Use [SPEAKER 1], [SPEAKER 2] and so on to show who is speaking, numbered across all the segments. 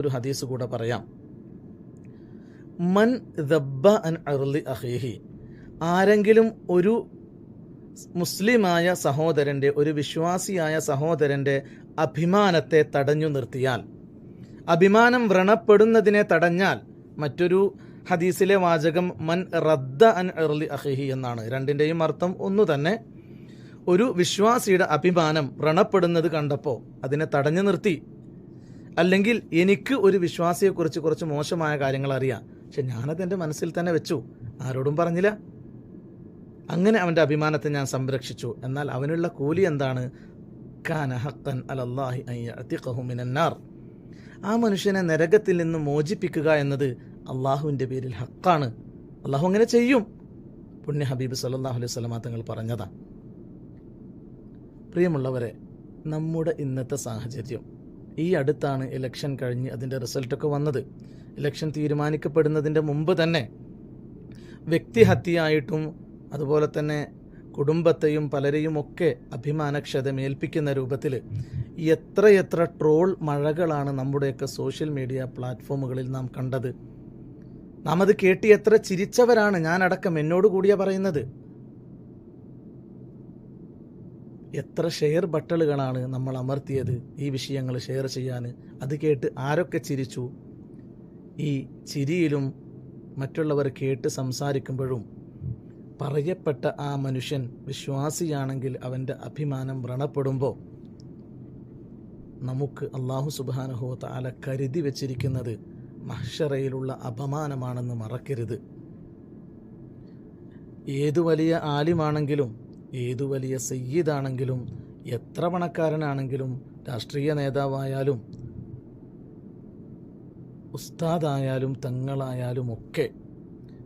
[SPEAKER 1] ഒരു ഹദീസ് കൂടെ പറയാം. മൻ ദബ്ബ അൻ അർളി അഖീഹി, ആരെങ്കിലും ഒരു മുസ്ലിമായ സഹോദരൻ്റെ, ഒരു വിശ്വാസിയായ സഹോദരൻ്റെ അഭിമാനത്തെ തടഞ്ഞു നിർത്തിയാൽ, അഭിമാനം വ്രണപ്പെടുന്നതിനെ തടഞ്ഞാൽ, മറ്റൊരു ഹദീസിലെ വാചകം മൻ റദ്ദ അൻ അർളി അഖീഹി എന്നാണ്. രണ്ടിൻ്റെയും അർത്ഥം ഒന്നു തന്നെ. ഒരു വിശ്വാസിയുടെ അഭിമാനം വ്രണപ്പെടുന്നത് കണ്ടപ്പോൾ അതിനെ തടഞ്ഞു നിർത്തി. അല്ലെങ്കിൽ എനിക്ക് ഒരു വിശ്വാസിയെക്കുറിച്ച് കുറച്ച് മോശമായ കാര്യങ്ങൾ അറിയാം, പക്ഷെ ഞാനത് എൻ്റെ മനസ്സിൽ തന്നെ വെച്ചു, ആരോടും പറഞ്ഞില്ല. അങ്ങനെ അവൻ്റെ അഭിമാനത്തെ ഞാൻ സംരക്ഷിച്ചു. എന്നാൽ അവനുള്ള കൂലി എന്താണ്? കാന ഹഖൻ അലല്ലാഹി അൻ യഅതിഖഹു മിനന്നാർ, ആ മനുഷ്യനെ നരകത്തിൽ നിന്ന് മോചിപ്പിക്കുക എന്നത് അള്ളാഹുവിൻ്റെ പേരിൽ ഹക്കാണ്. അള്ളാഹു അങ്ങനെ ചെയ്യും. പുണ്യ ഹബീബ് സല്ലല്ലാഹു അലൈഹി വസല്ലം തങ്ങൾ പറഞ്ഞതാ. പ്രിയമുള്ളവരെ, നമ്മുടെ ഇന്നത്തെ സാഹചര്യം, ഈ അടുത്താണ് ഇലക്ഷൻ കഴിഞ്ഞ് അതിൻ്റെ റിസൾട്ടൊക്കെ വന്നത്. ഇലക്ഷൻ തീരുമാനിക്കപ്പെടുന്നതിൻ്റെ മുമ്പ് തന്നെ വ്യക്തിഹത്യയായിട്ടും അതുപോലെ തന്നെ കുടുംബത്തെയും പലരെയുമൊക്കെ അഭിമാനക്ഷതമേൽപ്പിക്കുന്ന രൂപത്തിൽ എത്രയെത്ര ട്രോൾ മഴകളാണ് നമ്മുടെയൊക്കെ സോഷ്യൽ മീഡിയ പ്ലാറ്റ്ഫോമുകളിൽ നാം കണ്ടത്. നാം അത് കേട്ട് എത്ര ചിരിച്ചവരാണ്, ഞാനടക്കം, എന്നോട് കൂടിയാ പറയുന്നത്. എത്ര ഷെയർ ബട്ടണുകളാണ് നമ്മൾ അമർത്തിയത് ഈ വിഷയങ്ങൾ ഷെയർ ചെയ്യാൻ. അത് കേട്ട് ആരൊക്കെ ചിരിച്ചു. ഈ ചിരിയിലും മറ്റുള്ളവർ കേട്ട് സംസാരിക്കുമ്പോഴും പറയപ്പെട്ട ആ മനുഷ്യൻ വിശ്വാസിയാണെങ്കിൽ അവൻ്റെ അഭിമാനം വ്രണപ്പെടുമ്പോൾ നമുക്ക് അല്ലാഹു സുബ്ഹാനഹു വ തആല കരുതി വച്ചിരിക്കുന്നത് മഹ്ശറയിലുള്ള അപമാനമാണെന്ന് മറക്കരുത്. ഏതു വലിയ ആലിമാണെങ്കിലും, ഏതു വലിയ സയ്യിദാണെങ്കിലും, എത്ര പണക്കാരനാണെങ്കിലും, രാഷ്ട്രീയ നേതാവായാലും ഉസ്താദായാലും തങ്ങളായാലും ഒക്കെ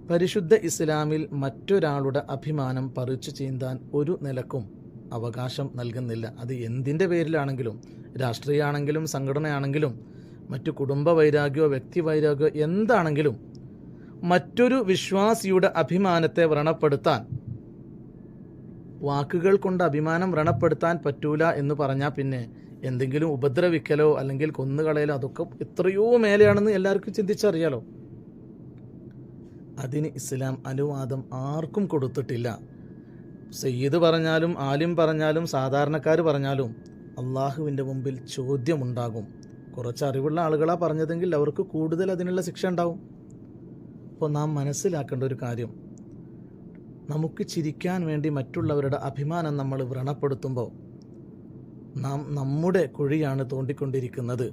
[SPEAKER 1] പരിശുദ്ധ ഇസ്ലാമിൽ മറ്റൊരാളുടെ അഭിമാനം പറിച്ചു ചീന്താൻ ഒരു നിലക്കും അവകാശം നൽകുന്നില്ല. അത് എന്തിൻ്റെ പേരിലാണെങ്കിലും, രാഷ്ട്രീയമാണെങ്കിലും സംഘടനയാണെങ്കിലും മറ്റു കുടുംബ വൈരാഗ്യമോ വ്യക്തി വൈരാഗ്യമോ എന്താണെങ്കിലും മറ്റൊരു വിശ്വാസിയുടെ അഭിമാനത്തെ വ്രണപ്പെടുത്താൻ, വാക്കുകൾ കൊണ്ട് അഭിമാനം വ്രണപ്പെടുത്താൻ പറ്റൂല എന്ന് പറഞ്ഞാൽ പിന്നെ എന്തെങ്കിലും ഉപദ്രവിക്കലോ അല്ലെങ്കിൽ കൊന്നുകളയലോ അതൊക്കെ എത്രയോ മേലെയാണെന്ന് എല്ലാവർക്കും ചിന്തിച്ചറിയാലോ. അതിന് ഇസ്ലാം അനുവാദം ആർക്കും കൊടുത്തിട്ടില്ല. സയ്യിദ് പറഞ്ഞാലും ആലിം പറഞ്ഞാലും സാധാരണക്കാർ പറഞ്ഞാലും അള്ളാഹുവിൻ്റെ മുമ്പിൽ ചോദ്യമുണ്ടാകും. കുറച്ച് അറിവുള്ള ആളുകളാണ് പറഞ്ഞതെങ്കിൽ അവർക്ക് കൂടുതൽ അതിനുള്ള ശിക്ഷ ഉണ്ടാവും. അപ്പോൾ നാം മനസ്സിലാക്കേണ്ട ഒരു കാര്യം, നമുക്ക് ചിരിക്കാൻ വേണ്ടി മറ്റുള്ളവരുടെ അഭിമാനം നമ്മൾ വ്രണപ്പെടുത്തുമ്പോൾ നാം നമ്മുടെ കുഴിയാണ് തോണ്ടിക്കൊണ്ടിരിക്കുന്നത്.